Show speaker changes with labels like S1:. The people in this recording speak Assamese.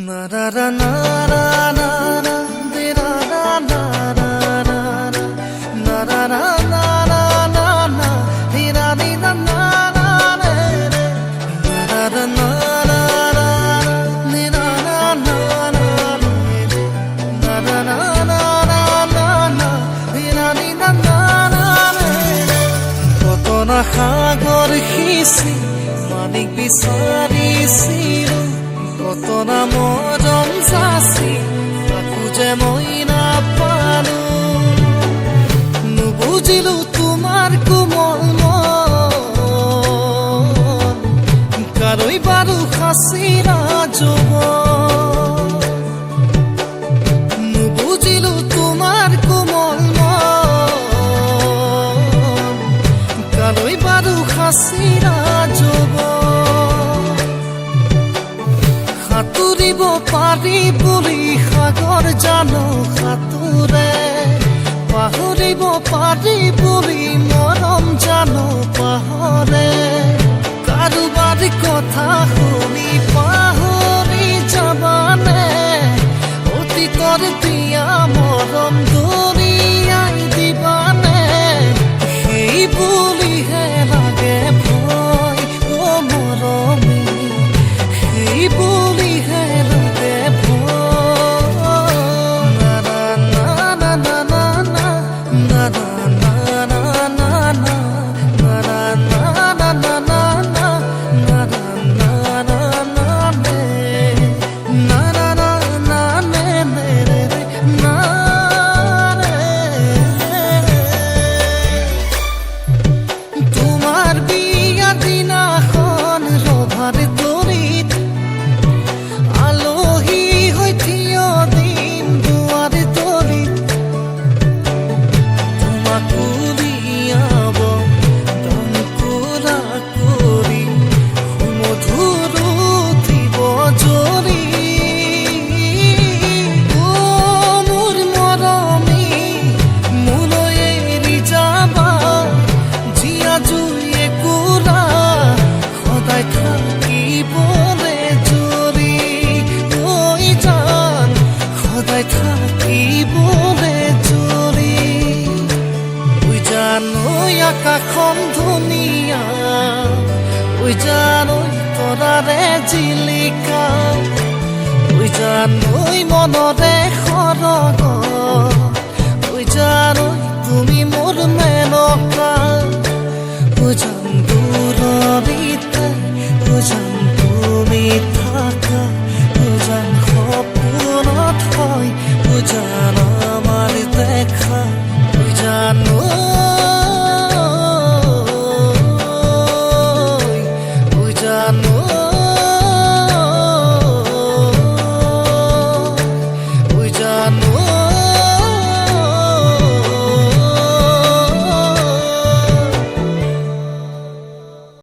S1: Na na na na na na na de na na na na na na na na na na na na de na de na na na na na na na na de na na na na na na na na na na de na de na na na কত না সাগর সিঁচি মানিক বিচাৰিছিলো কত না মৰম যাচি তাকো যে মই নাপালো নুবুজিলো তোমাৰ কোমল মন কালৈ বাৰু সাঁচিৰা যৌৱন নুবুজিলো তোমাৰ কোমল মন কালৈ বাৰু সাঁচিৰা যৌৱন সাঁতুৰিব পাৰি বুলি সাগৰ জানো সাঁতোৰে পাহৰিব পাৰি বুলি মৰম জানো পাহৰে কাৰোবাৰ কথা শুনি পাহৰি যাবানে অতীতৰ দিয়া মৰম দৰিয়াই দিবানে সেই বুলিহে লাগে ভয় অ মৰমী সেই বুলিহে লাগে আকাশখন ধুনীয়া ওই জানৈ তৰাৰে জিলিকা ওই জানৈ মনৰে সৰগ